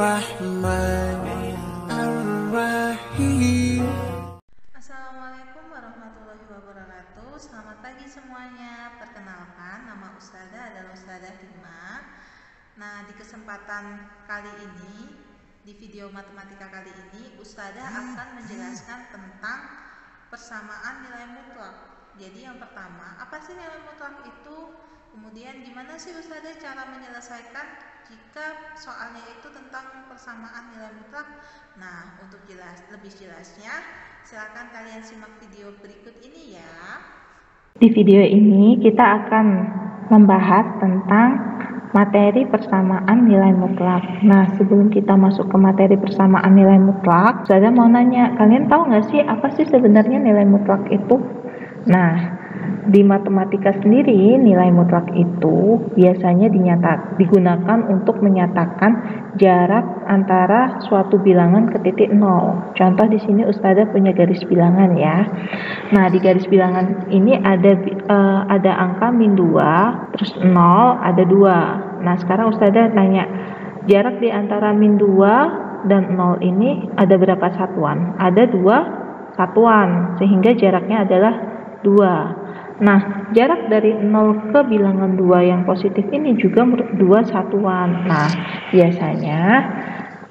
Bismillahirrahmanirrahim. Assalamualaikum warahmatullahi wabarakatuh. Selamat pagi semuanya. Perkenalkan, nama Ustazah adalah Ustazah Hikmah. Nah, di kesempatan kali ini, di video matematika kali ini, Ustazah akan menjelaskan tentang persamaan nilai mutlak. Jadi yang pertama, apa sih nilai mutlak itu? Kemudian gimana sih Ustazah cara menyelesaikan jika soalnya itu tentang persamaan nilai mutlak? Nah, untuk lebih jelasnya, silakan kalian simak video berikut ini ya. Di video ini kita akan membahas tentang materi persamaan nilai mutlak. Nah, sebelum kita masuk ke materi persamaan nilai mutlak, saya mau nanya, kalian tahu nggak sih apa sih sebenarnya nilai mutlak itu? Nah, di matematika sendiri, nilai mutlak itu biasanya digunakan untuk menyatakan jarak antara suatu bilangan ke titik nol. Contoh di sini Ustazah punya garis bilangan ya. Nah, di garis bilangan ini ada angka min 2, terus 0, ada 2. Nah, sekarang Ustazah tanya, jarak di antara min 2 dan 0 ini ada berapa satuan? Ada 2 satuan, sehingga jaraknya adalah 2. Nah, jarak dari 0 ke bilangan 2 yang positif ini juga 2 satuan. Nah, biasanya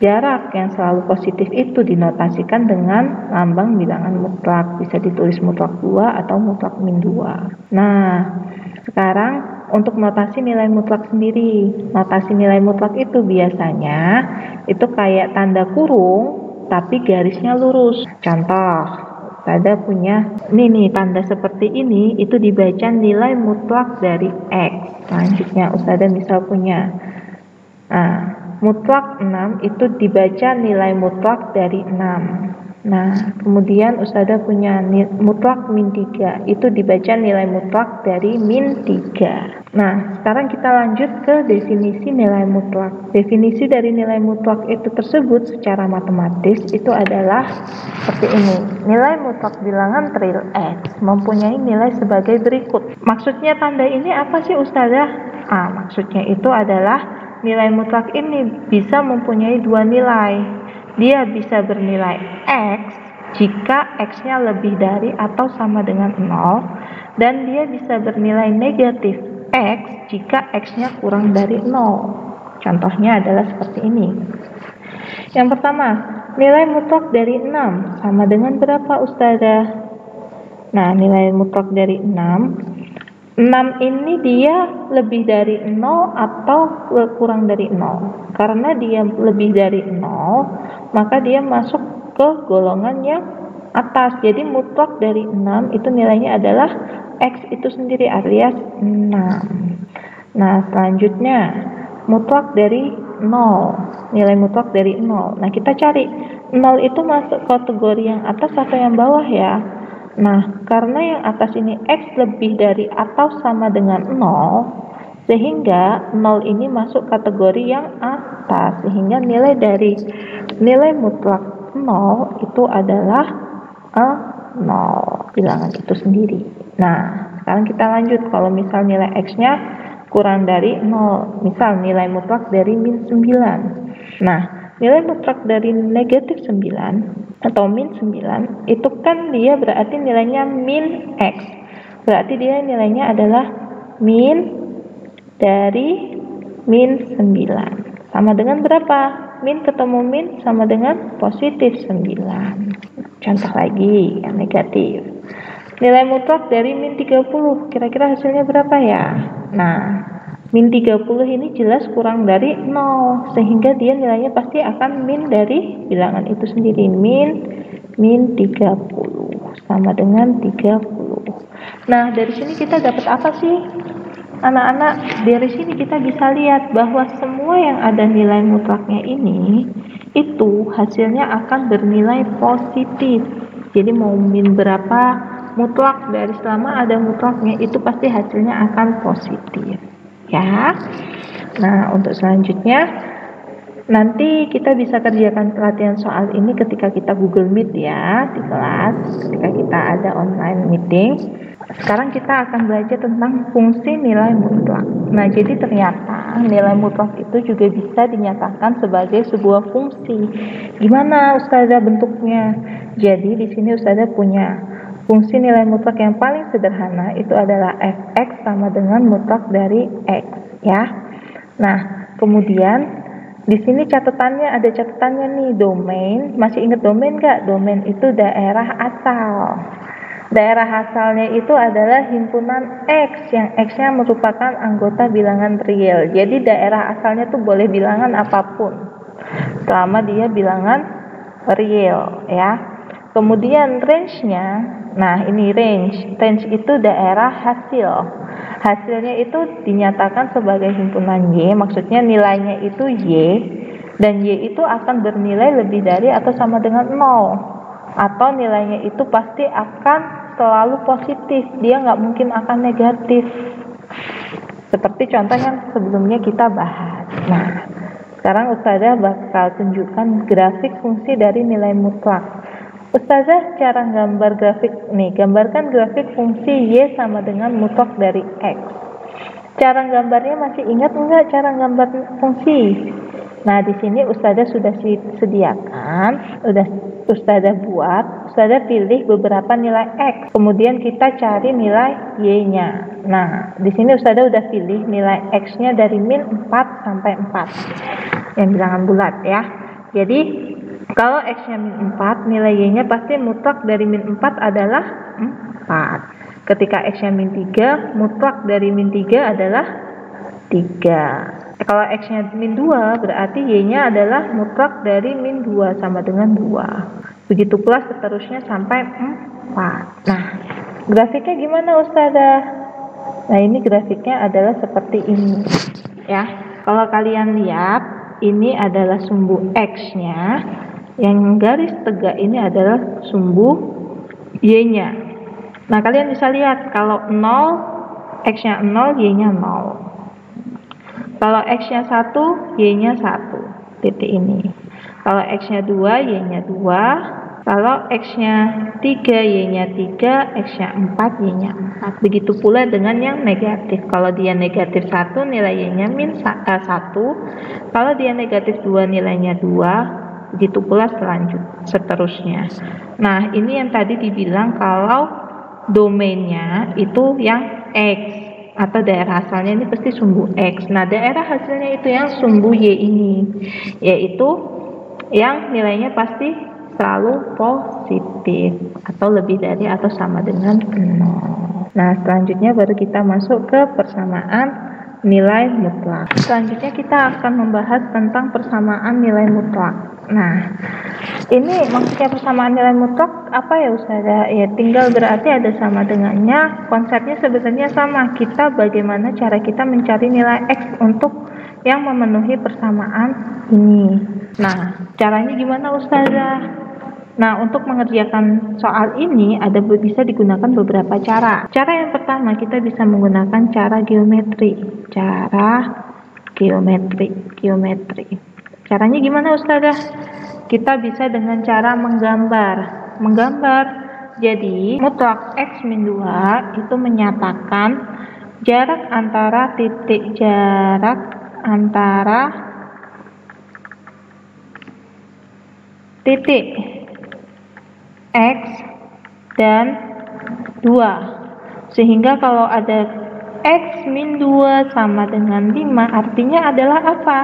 jarak yang selalu positif itu dinotasikan dengan lambang bilangan mutlak. Bisa ditulis mutlak 2 atau mutlak min 2. Nah, sekarang untuk notasi nilai mutlak sendiri. Notasi nilai mutlak itu biasanya itu kayak tanda kurung tapi garisnya lurus. Contoh, ada punya nih tanda seperti ini, itu dibaca nilai mutlak dari X. Selanjutnya Ustazah misal punya mutlak 6 itu dibaca nilai mutlak dari 6. Nah, kemudian Ustazah punya mutlak min 3, itu dibaca nilai mutlak dari min 3. Nah, sekarang kita lanjut ke definisi nilai mutlak. Definisi dari nilai mutlak itu tersebut secara matematis itu adalah seperti ini. Nilai mutlak bilangan real X mempunyai nilai sebagai berikut. Maksudnya tanda ini apa sih Ustazah? Maksudnya itu adalah nilai mutlak ini bisa mempunyai dua nilai. Dia bisa bernilai X jika X-nya lebih dari atau sama dengan 0, dan dia bisa bernilai negatif X jika X-nya kurang dari 0. Contohnya adalah seperti ini. Yang pertama, nilai mutlak dari 6 sama dengan berapa Ustazah? Nah, nilai mutlak dari 6 ini dia lebih dari 0 atau kurang dari 0. Karena dia lebih dari 0, maka dia masuk ke golongan yang atas. Jadi mutlak dari 6 itu nilainya adalah X itu sendiri alias 6. Nah, selanjutnya mutlak dari 0. Nilai mutlak dari 0. Nah, kita cari 0 itu masuk kategori yang atas atau yang bawah ya. Nah, karena yang atas ini X lebih dari atau sama dengan 0, sehingga 0 ini masuk kategori yang atas, sehingga nilai dari nilai mutlak 0 itu adalah 0, bilangan itu sendiri. Nah, sekarang kita lanjut. Kalau misal nilai X-nya kurang dari 0, misal nilai mutlak dari min 9. Nah, nilai mutlak dari negatif 9 atau min 9 itu kan dia berarti nilainya min X. Berarti dia nilainya adalah min dari min 9. Sama dengan berapa? Min ketemu min sama dengan positif 9. Contoh lagi yang negatif. Nilai mutlak dari min 30. Kira-kira hasilnya berapa ya? Nah, min 30 ini jelas kurang dari 0. Sehingga dia nilainya pasti akan min dari bilangan itu sendiri. Min 30. Sama dengan 30. Nah, dari sini kita dapat apa sih? Anak-anak, dari sini kita bisa lihat bahwa semua yang ada nilai mutlaknya ini, itu hasilnya akan bernilai positif. Jadi mau min berapa mutlak dari selama ada mutlaknya, itu pasti hasilnya akan positif. Ya. Nah, untuk selanjutnya, nanti kita bisa kerjakan pelatihan soal ini ketika kita Google Meet ya, di kelas, ketika kita ada online meeting. Sekarang kita akan belajar tentang fungsi nilai mutlak. Nah, jadi ternyata nilai mutlak itu juga bisa dinyatakan sebagai sebuah fungsi. Gimana Ustazah bentuknya? Jadi di sini Ustazah punya fungsi nilai mutlak yang paling sederhana, itu adalah fx sama dengan mutlak dari x, ya. Nah, kemudian di sini ada catatannya nih, domain. Masih ingat domain nggak? Domain itu daerah asal. Daerah asalnya itu adalah himpunan X, yang X-nya merupakan anggota bilangan real. Jadi daerah asalnya tuh boleh bilangan apapun, selama dia bilangan real, ya. Kemudian range-nya, nah ini range itu daerah hasil. Hasilnya itu dinyatakan sebagai himpunan Y, maksudnya nilainya itu Y, dan Y itu akan bernilai lebih dari atau sama dengan 0, atau nilainya itu pasti akan selalu positif, dia nggak mungkin akan negatif, seperti contoh yang sebelumnya kita bahas. Nah, sekarang Ustazah bakal tunjukkan grafik fungsi dari nilai mutlak. Ustazah cara gambar grafik nih, gambarkan grafik fungsi Y sama dengan mutlak dari X. Cara gambarnya masih ingat enggak cara gambar fungsi? Nah, di sini Ustazah sudah sediakan, Ustazah buat, Ustazah pilih beberapa nilai X, kemudian kita cari nilai Y-nya. Nah, di sini Ustazah udah pilih nilai X-nya dari min 4 sampai 4, yang bilangan bulat, ya. Jadi kalau X-nya min 4, nilai Y-nya pasti mutlak dari min 4 adalah 4. Ketika X-nya min 3, mutlak dari min 3 adalah 3. Kalau X-nya min 2, berarti Y-nya adalah mutlak dari min 2 sama dengan 2. Begitu pula seterusnya sampai 4. Nah, grafiknya gimana Ustazah? Nah, ini grafiknya adalah seperti ini, ya. Kalau kalian lihat, ini adalah sumbu X-nya, yang garis tegak ini adalah sumbu Y-nya. Nah, kalian bisa lihat kalau 0, X-nya 0, Y-nya 0. Kalau X-nya 1, Y-nya 1, titik ini. Kalau X-nya 2, Y-nya 2. Kalau X-nya 3, Y-nya 3. X-nya 4, Y-nya 4. Begitu pula dengan yang negatif. Kalau dia negatif 1, nilai Y-nya min 1. Kalau dia negatif 2, nilainya 2. Begitu pula seterusnya. Nah, ini yang tadi dibilang kalau domainnya itu yang X, atau daerah asalnya ini pasti sumbu X. Nah, daerah hasilnya itu yang sumbu Y ini, yaitu yang nilainya pasti selalu positif atau lebih dari atau sama dengan 0. Nah, selanjutnya baru kita masuk ke persamaan nilai mutlak. Selanjutnya kita akan membahas tentang persamaan nilai mutlak. Nah, ini maksudnya persamaan nilai mutlak apa ya Ustazah? Ya, tinggal berarti ada sama dengannya. Konsepnya sebenarnya sama. Bagaimana cara kita mencari nilai X untuk yang memenuhi persamaan ini. Nah, caranya gimana Ustazah? Nah, untuk mengerjakan soal ini bisa digunakan beberapa cara. Cara yang pertama, kita bisa menggunakan cara geometri. Caranya gimana Ustazah? Kita bisa dengan cara menggambar. Jadi mutlak X min 2 itu menyatakan jarak antara titik X dan 2. Sehingga kalau ada X min 2 sama dengan 5, artinya adalah apa?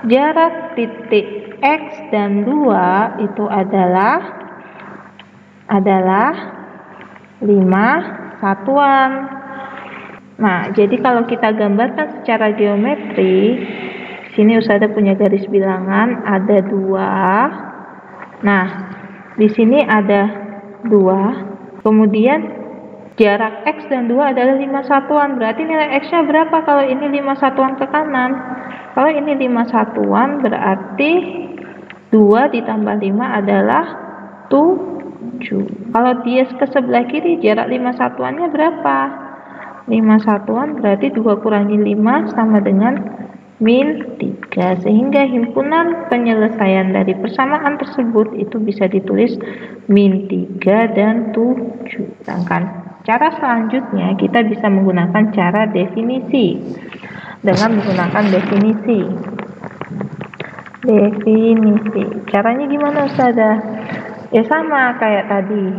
Jarak titik X dan 2 itu adalah 5 satuan. Nah, jadi kalau kita gambarkan secara geometri, sini Ustazah punya garis bilangan ada 2. Nah, di sini ada 2. Kemudian jarak X dan 2 adalah 5 satuan. Berarti nilai X-nya berapa kalau ini 5 satuan ke kanan? Kalau ini 5 satuan berarti 2 ditambah 5 adalah 7. Kalau dia ke sebelah kiri, jarak 5 satuannya berapa? 5 satuan berarti 2 kurangi 5 sama dengan min 3. Sehingga himpunan penyelesaian dari persamaan tersebut itu bisa ditulis min 3 dan 7. Sedangkan cara selanjutnya kita bisa menggunakan cara definisi. Dengan menggunakan definisi. Caranya gimana Ustazah? Ya sama kayak tadi.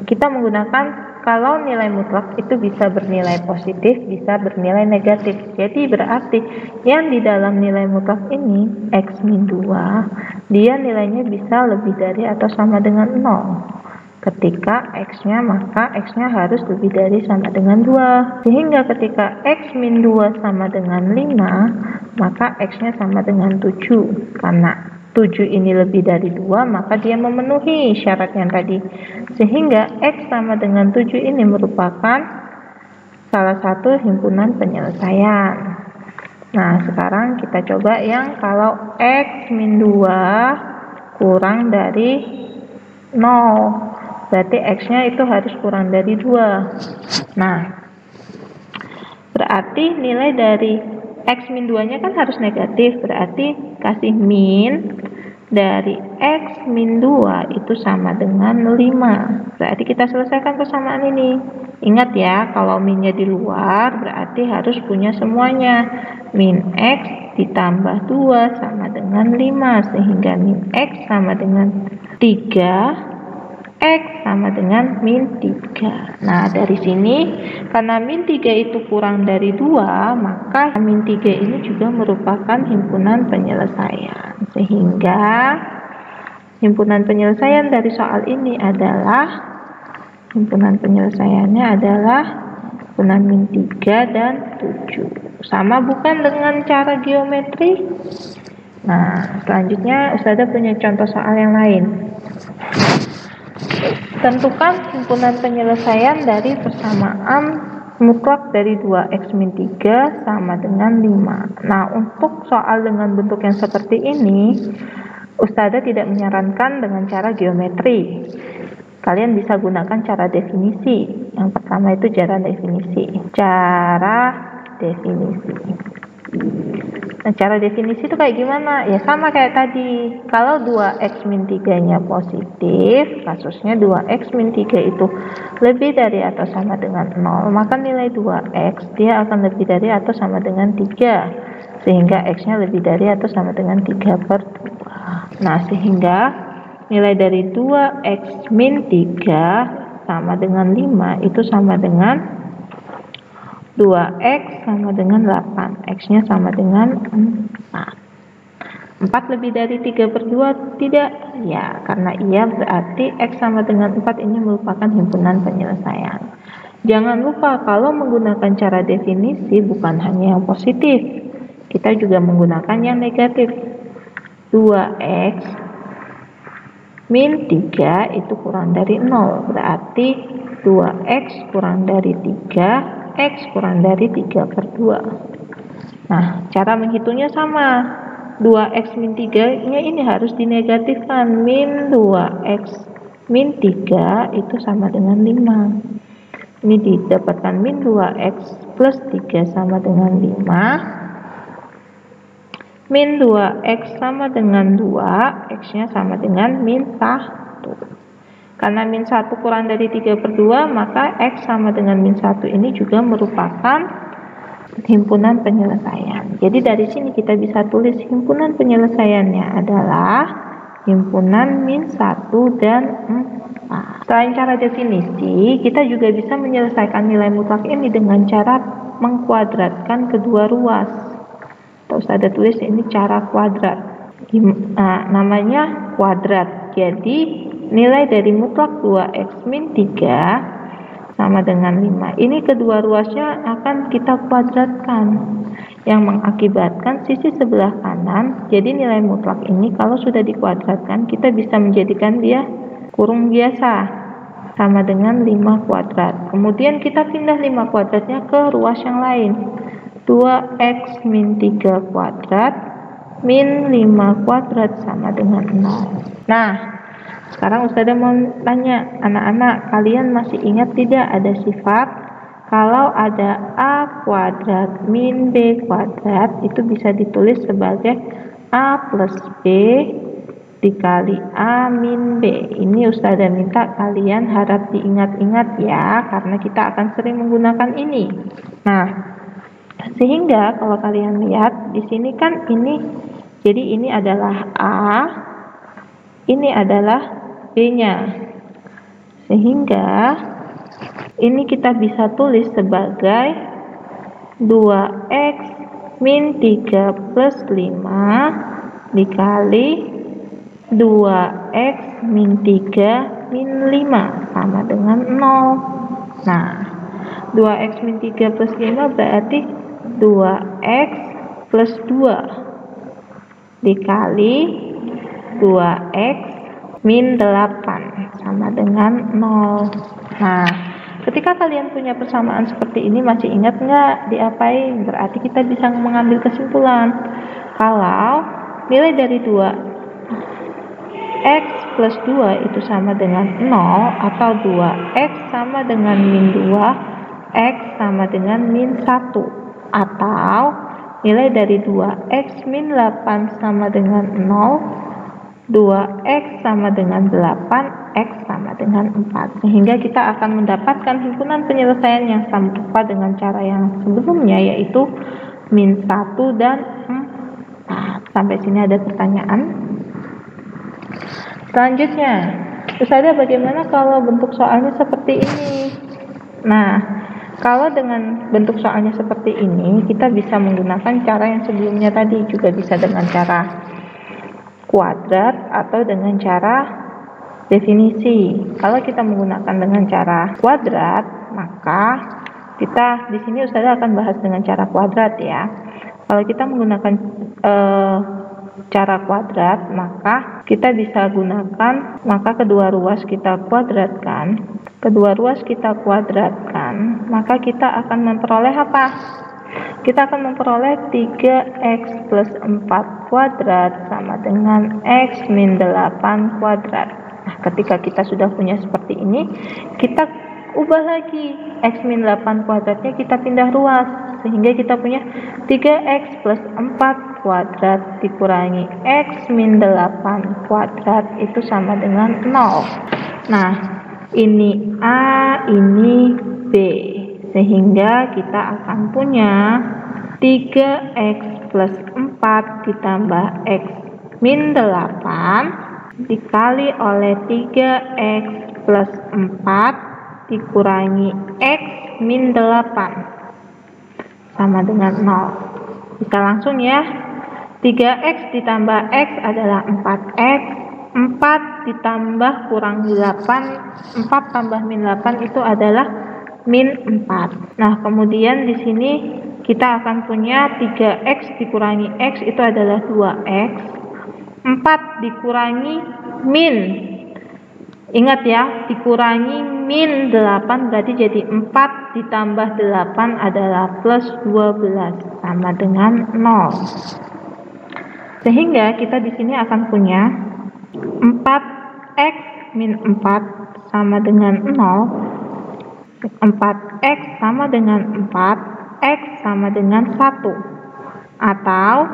Kita menggunakan kalau nilai mutlak itu bisa bernilai positif, bisa bernilai negatif. Jadi berarti yang di dalam nilai mutlak ini X-2, dia nilainya bisa lebih dari atau sama dengan 0. Ketika X-nya, maka X-nya harus lebih dari sama dengan 2. Sehingga ketika X-2 sama dengan 5, maka X-nya sama dengan 7. Karena 7 ini lebih dari 2, maka dia memenuhi syarat yang tadi. Sehingga X sama dengan 7 ini merupakan salah satu himpunan penyelesaian. Nah, sekarang kita coba yang kalau X-2 kurang dari 0. Berarti X-nya itu harus kurang dari 2. Nah, berarti nilai dari X-2-nya kan harus negatif, berarti kasih min dari X-2 itu sama dengan 5. Berarti kita selesaikan persamaan ini. Ingat ya, kalau minnya di luar berarti harus punya semuanya. Min X ditambah 2 sama dengan 5, sehingga min X sama dengan 3, X sama dengan min 3. Nah, dari sini karena min 3 itu kurang dari 2, maka min 3 ini juga merupakan himpunan penyelesaian. Sehingga himpunan penyelesaian dari soal ini adalah himpunan penyelesaiannya adalah himpunan min 3 dan 7. Sama bukan dengan cara geometri? Nah, selanjutnya Ustazah punya contoh soal yang lain. Tentukan himpunan penyelesaian dari persamaan mutlak dari 2x-3 sama dengan 5. Nah, untuk soal dengan bentuk yang seperti ini, Ustazah tidak menyarankan dengan cara geometri. Kalian bisa gunakan cara definisi. Yang pertama itu cara definisi. Nah, cara definisi itu kayak gimana? Ya sama kayak tadi. Kalau 2x-3-nya positif, kasusnya 2x-3 itu lebih dari atau sama dengan 0, maka nilai 2x dia akan lebih dari atau sama dengan 3. Sehingga x-nya lebih dari atau sama dengan 3/2. Nah, sehingga nilai dari 2x-3 sama dengan 5 itu sama dengan 2x sama dengan 8, x-nya sama dengan 4. 4 lebih dari 3/2 tidak? Ya, karena iya berarti x sama dengan 4 ini merupakan himpunan penyelesaian. Jangan lupa kalau menggunakan cara definisi bukan hanya yang positif, kita juga menggunakan yang negatif. 2x min 3 itu kurang dari 0, berarti 2x kurang dari 3, X kurang dari 3/2. Nah, cara menghitungnya sama. 2x min 3 nya ini harus dinegatifkan. Min 2x min 3 itu sama dengan 5. Ini didapatkan min 2x plus 3 sama dengan 5. Min 2x sama dengan 2, x-nya sama dengan min 1. Karena min 1 kurang dari 3/2, maka x sama dengan min 1 ini juga merupakan himpunan penyelesaian. Jadi dari sini kita bisa tulis himpunan penyelesaiannya adalah himpunan min 1 dan 4. Selain cara definisi, kita juga bisa menyelesaikan nilai mutlak ini dengan cara mengkuadratkan kedua ruas. Ustazah tulis ini cara kuadrat. Namanya kuadrat. Jadi nilai dari mutlak 2x min 3 sama dengan 5. Ini kedua ruasnya akan kita kuadratkan, yang mengakibatkan sisi sebelah kanan. Jadi nilai mutlak ini kalau sudah dikuadratkan, kita bisa menjadikan dia kurung biasa sama dengan 5 kuadrat. Kemudian kita pindah 5 kuadratnya ke ruas yang lain. 2x min 3 kuadrat min 5 kuadrat sama dengan 0. Nah, sekarang Ustazah mau tanya, anak-anak kalian masih ingat tidak ada sifat kalau ada A kuadrat min B kuadrat itu bisa ditulis sebagai A plus B dikali A min B. Ini Ustazah minta kalian harap diingat-ingat ya, karena kita akan sering menggunakan ini. Nah, sehingga kalau kalian lihat di sini kan ini, jadi ini adalah A, ini adalah B-nya. Sehingga ini kita bisa tulis sebagai 2x min 3 plus 5 dikali 2x min 3 min 5 sama dengan 0. Nah, 2x min 3 plus 5 berarti 2x plus 2 dikali 2x min 8 sama dengan 0. Nah, ketika kalian punya persamaan seperti ini, masih ingat nggak diapain? Berarti kita bisa mengambil kesimpulan kalau nilai dari 2x plus 2 itu sama dengan 0, atau 2x sama dengan min 2, x sama dengan min 1, atau nilai dari 2x min 8 sama dengan 0, 2x sama dengan 8, x sama dengan 4. Sehingga kita akan mendapatkan himpunan penyelesaian yang sama dengan cara yang sebelumnya, yaitu min 1 dan 4. Sampai sini ada pertanyaan? Selanjutnya, Ustazah, bagaimana kalau bentuk soalnya seperti ini? Nah, kalau dengan bentuk soalnya seperti ini, kita bisa menggunakan cara yang sebelumnya tadi, juga bisa dengan cara kuadrat atau dengan cara definisi. Kalau kita menggunakan dengan cara kuadrat, maka kita di sini Ustazah akan bahas dengan cara kuadrat ya. Kalau kita menggunakan cara kuadrat, maka kita bisa gunakan, maka kedua ruas kita kuadratkan, maka kita akan memperoleh apa? Kita akan memperoleh 3x plus 4 kuadrat sama dengan x min 8 kuadrat. Nah, ketika kita sudah punya seperti ini, kita ubah lagi x min 8 kuadratnya, kita pindah ruas, sehingga kita punya 3x plus 4 kuadrat dikurangi x min 8 kuadrat itu sama dengan 0. Nah, ini A, ini B. Sehingga kita akan punya 3x plus 4 ditambah x min 8 dikali oleh 3x plus 4 dikurangi x min 8 sama dengan 0. Bisa langsung ya. 3x ditambah x adalah 4x, 4 ditambah kurang 8, 4 tambah min 8 itu adalah min 4. Nah, kemudian di sini kita akan punya 3x dikurangi x itu adalah 2x. 4 dikurangi min, ingat ya, dikurangi min 8 berarti jadi 4 ditambah 8 adalah plus 12 sama dengan 0. Sehingga kita di sini akan punya 4x min 4 sama dengan 0. 4x sama dengan 4, x sama dengan 1, atau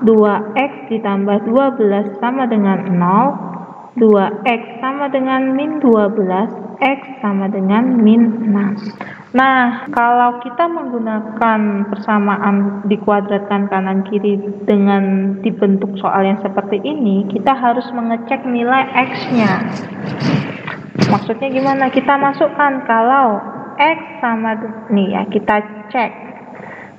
2x ditambah 12 sama dengan 0, 2x sama dengan min 12, x sama dengan min 6. Nah, kalau kita menggunakan persamaan dikuadratkan kanan kiri dengan dibentuk soal yang seperti ini, kita harus mengecek nilai x-nya. Maksudnya gimana? Kita masukkan kalau x sama, nih ya, kita cek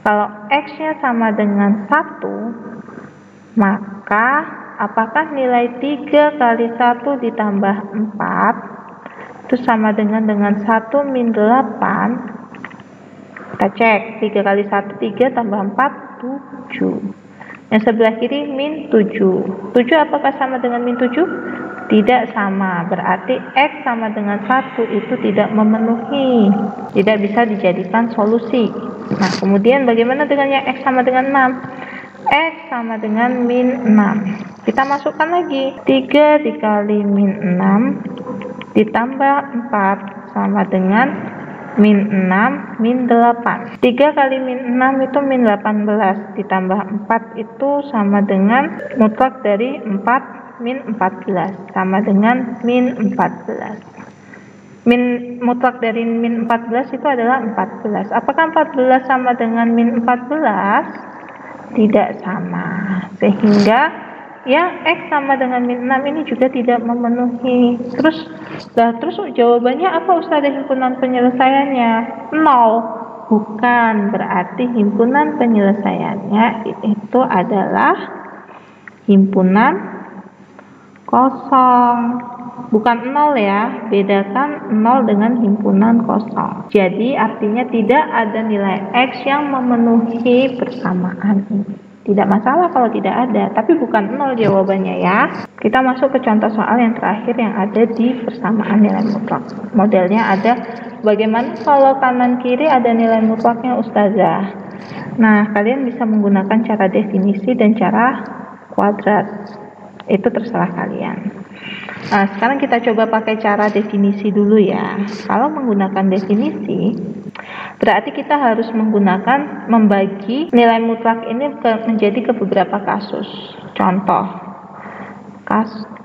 kalau x-nya sama dengan 1, maka apakah nilai 3 kali 1 ditambah 4 itu sama dengan 1 min 8? Kita cek, 3 kali 1 3 tambah 4 7. Yang sebelah kiri min 7. 7 apakah sama dengan min 7? Tidak sama, berarti x sama dengan 1 itu tidak memenuhi, tidak bisa dijadikan solusi. Nah, kemudian bagaimana dengan yang x sama dengan 6? X sama dengan min 6. Kita masukkan lagi, 3 dikali min 6 ditambah 4 sama dengan min 6 min 8. 3 kali min 6 itu min 18 ditambah 4 itu sama dengan mutlak dari 14. min 14 sama dengan min 14. Min mutlak dari min 14 itu adalah 14. Apakah 14 sama dengan min 14? Tidak sama. Sehingga yang X sama dengan min 6 ini juga tidak memenuhi. Terus jawabannya apa Ustazah himpunan penyelesaiannya? 0. Bukan, berarti himpunan penyelesaiannya itu adalah himpunan kosong. Bukan 0 ya, bedakan 0 dengan himpunan kosong. Jadi artinya tidak ada nilai X yang memenuhi persamaan ini. Tidak masalah kalau tidak ada, tapi bukan 0 jawabannya ya. Kita masuk ke contoh soal yang terakhir yang ada di persamaan nilai mutlak. Modelnya ada bagaimana kalau kanan kiri ada nilai mutlaknya Ustazah. Nah, kalian bisa menggunakan cara definisi dan cara kuadrat. Itu terserah kalian. Nah, sekarang kita coba pakai cara definisi dulu ya. Kalau menggunakan definisi, berarti kita harus membagi nilai mutlak ini menjadi ke beberapa kasus. Contoh,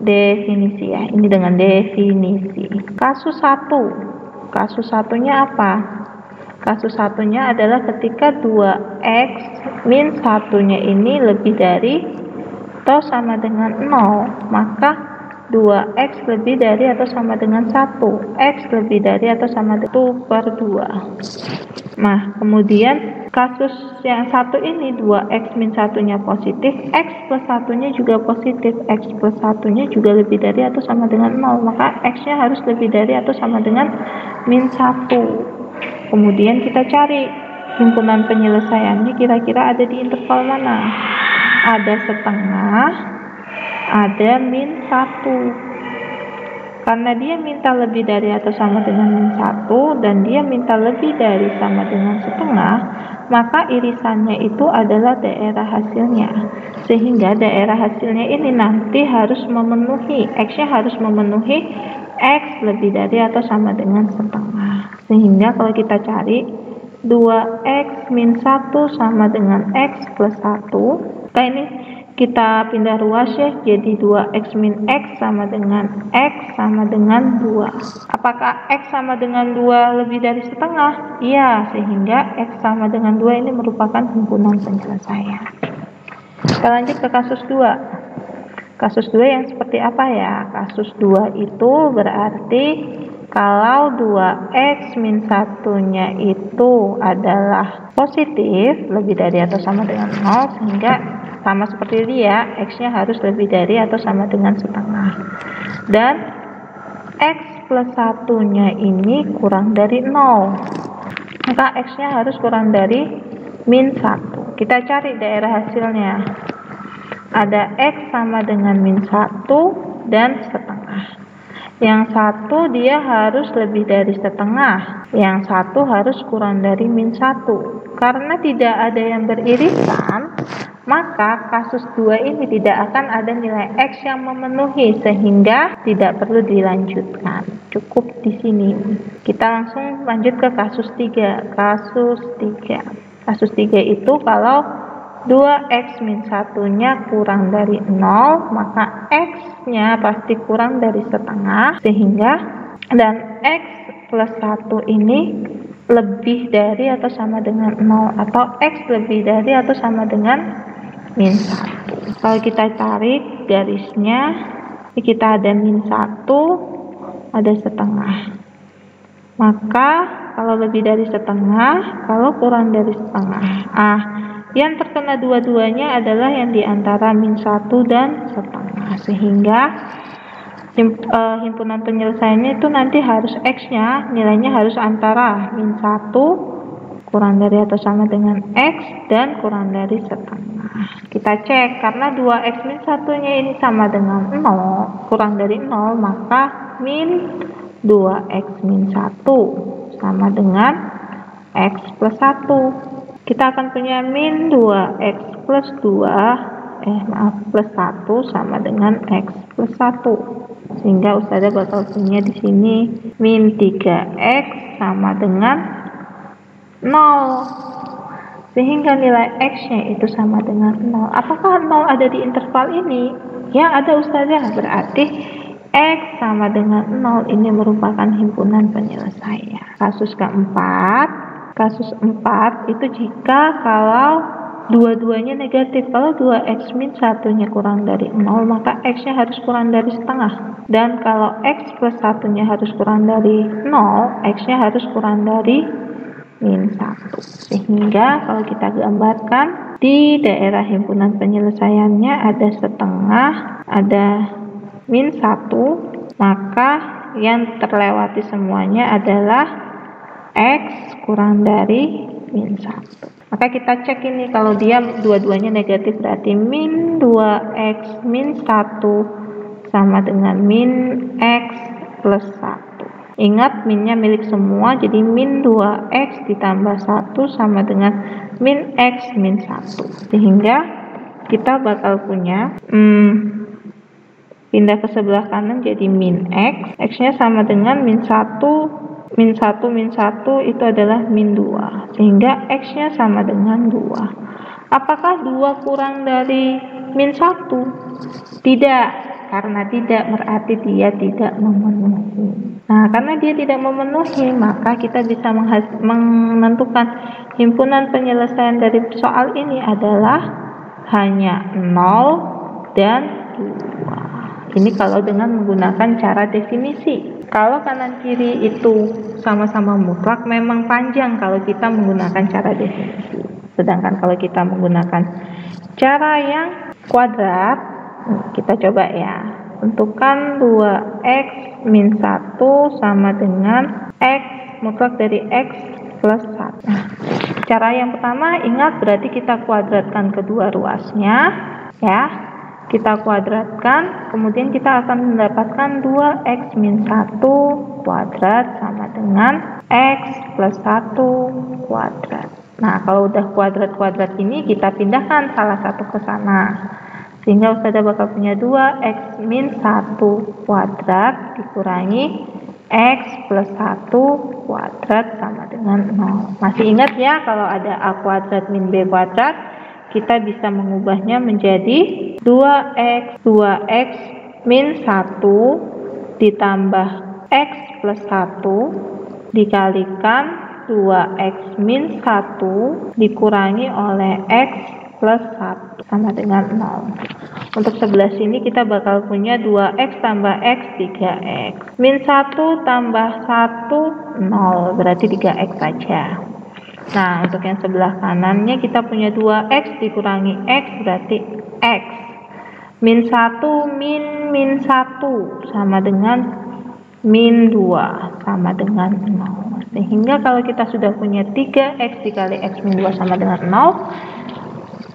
definisi ya. Ini dengan definisi. Kasus 1. Kasus satunya apa? Kasus satunya adalah ketika 2x min 1-nya ini lebih dari atau sama dengan 0, maka 2x lebih dari atau sama dengan 1, x lebih dari atau sama dengan 1/2. Nah, kemudian kasus yang satu ini 2x min 1-nya positif, x plus 1-nya juga positif, x plus 1-nya juga lebih dari atau sama dengan 0, maka x-nya harus lebih dari atau sama dengan min 1. Kemudian kita cari himpunan penyelesaiannya kira-kira ada di interval mana? Ada setengah, ada min 1. Karena dia minta lebih dari atau sama dengan min 1 dan dia minta lebih dari sama dengan setengah, maka irisannya itu adalah daerah hasilnya. Sehingga daerah hasilnya ini nanti harus memenuhi, X-nya harus memenuhi X lebih dari atau sama dengan setengah. Sehingga kalau kita cari 2x min 1 sama dengan x plus 1, nah ini kita pindah ruas ya, jadi 2x min x sama dengan x sama dengan 2. Apakah x sama dengan 2 lebih dari setengah? Iya, sehingga x sama dengan 2 ini merupakan himpunan penyelesaian. Kita lanjut ke kasus 2. Kasus 2 yang seperti apa ya? Kasus 2 itu berarti kalau 2x min 1-nya itu adalah positif, lebih dari atau sama dengan 0, sehingga sama seperti dia, x-nya harus lebih dari atau sama dengan setengah. Dan x plus 1-nya ini kurang dari 0, maka x-nya harus kurang dari min 1. Kita cari daerah hasilnya. Ada x sama dengan min 1 dan setengah. Yang satu dia harus lebih dari setengah, yang satu harus kurang dari min 1. Karena tidak ada yang beririsan, maka kasus 2 ini tidak akan ada nilai X yang memenuhi, sehingga tidak perlu dilanjutkan. Cukup di sini. Kita langsung lanjut ke kasus 3. Kasus 3 itu kalau 2x min 1-nya kurang dari 0, maka x-nya pasti kurang dari setengah, sehingga dan x plus 1 ini lebih dari atau sama dengan 0, atau x lebih dari atau sama dengan min 1. Kalau kita tarik garisnya, kita ada min 1, ada setengah. Maka kalau lebih dari setengah, kalau kurang dari setengah. Yang terkena dua-duanya adalah yang diantara min 1 dan setengah, sehingga himpunan penyelesaiannya itu nanti harus X-nya nilainya harus antara min 1 kurang dari atau sama dengan X dan kurang dari setengah. Kita cek, karena 2X min 1-nya ini sama dengan 0, kurang dari 0, maka min 2X min 1 sama dengan X plus 1. Kita akan punya min 2x plus 2 plus 1 sama dengan x plus 1. Sehingga Ustazah bakal punya di sini min 3x sama dengan 0. Sehingga nilai x-nya itu sama dengan 0. Apakah 0 ada di interval ini? Ya ada ustazah, berarti X sama dengan 0 ini merupakan himpunan penyelesaian. Kasus keempat itu jika kalau dua-duanya negatif. Kalau 2x min 1-nya kurang dari 0, maka x-nya harus kurang dari setengah. Dan kalau x plus 1-nya harus kurang dari 0, x-nya harus kurang dari min 1. Sehingga kalau kita gambarkan, di daerah himpunan penyelesaiannya ada setengah, ada min 1, maka yang terlewati semuanya adalah x kurang dari min 1. Maka kita cek ini, kalau dia dua-duanya negatif berarti min 2x min 1 sama dengan min x plus 1. Ingat minnya milik semua, jadi min 2x ditambah 1 sama dengan min x min 1. Sehingga kita bakal punya pindah ke sebelah kanan jadi min x, x-nya sama dengan min 1 min 1 itu adalah min 2, sehingga x-nya sama dengan 2. Apakah 2 kurang dari min 1? Tidak, karena tidak berarti dia tidak memenuhi. Nah, karena dia tidak memenuhi, maka kita bisa menentukan himpunan penyelesaian dari soal ini adalah hanya 0 dan 2. Ini kalau dengan menggunakan cara definisi. Kalau kanan kiri itu sama-sama mutlak, memang panjang kalau kita menggunakan cara definisi. Sedangkan kalau kita menggunakan cara yang kuadrat, kita coba ya. Tentukan 2x min 1 sama dengan x mutlak dari x plus 1. Nah, cara yang pertama, ingat berarti kita kuadratkan kedua ruasnya ya. Kita kuadratkan, kemudian kita akan mendapatkan 2x min 1 kuadrat sama dengan x plus 1 kuadrat. Nah, kalau udah kuadrat-kuadrat ini kita pindahkan salah satu ke sana. Sehingga ustazah bakal punya 2x min 1 kuadrat dikurangi x plus 1 kuadrat sama dengan 0. Masih ingat ya, kalau ada a kuadrat min b kuadrat, kita bisa mengubahnya menjadi 2x min 1 ditambah x plus 1 dikalikan 2x min 1 dikurangi oleh x plus 1 sama dengan 0. Untuk sebelah sini kita bakal punya 2x tambah x 3x. Min 1 tambah 1 0, berarti 3x saja. Nah, untuk yang sebelah kanannya kita punya 2x dikurangi x berarti x. Min 1 min 1 sama dengan min 2 sama dengan 0. Sehingga kalau kita sudah punya 3x dikali x min 2 sama dengan 0,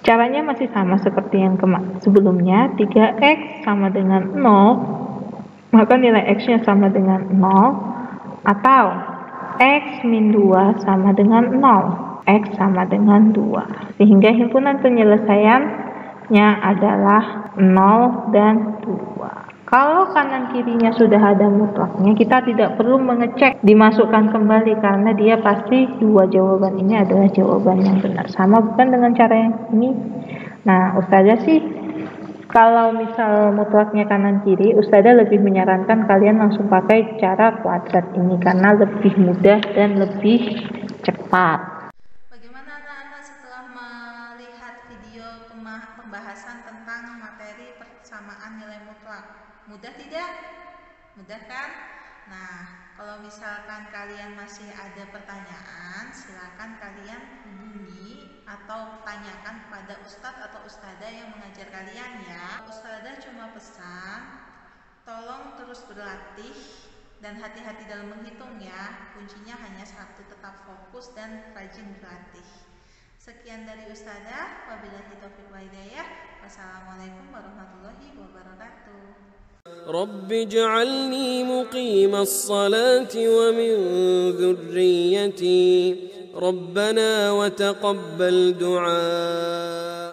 caranya masih sama seperti yang sebelumnya. 3x sama dengan 0, maka nilai x-nya sama dengan 0, atau x min 2 sama dengan 0, x sama dengan 2. Sehingga himpunan penyelesaiannya adalah 0 dan 2. Kalau kanan kirinya sudah ada mutlaknya, kita tidak perlu mengecek dimasukkan kembali, karena dia pasti dua jawaban ini adalah jawaban yang benar. Sama bukan dengan cara yang ini? Nah, ustazah sih kalau misal mutlaknya kanan kiri, ustazah lebih menyarankan kalian langsung pakai cara kuadrat ini karena lebih mudah dan lebih cepat. Bagaimana anak-anak setelah melihat video pembahasan tentang materi persamaan nilai mutlak? Mudah tidak? Mudah kan? Nah, kalau misalkan kalian masih ada pertanyaan, silakan kalian hubungi atau tanyakan kepada ustadz atau ustadzah yang mengajar kalian ya. Ustadzah cuma pesan, tolong terus berlatih dan hati-hati dalam menghitung ya. Kuncinya hanya satu, tetap fokus dan rajin berlatih. Sekian dari ustadzah, wabillahi taufiq wal hidayah. Wassalamualaikum warahmatullahi wabarakatuh. رب اجعلني مقيم الصلاة ومن ذريتي ربنا وتقبل دعاء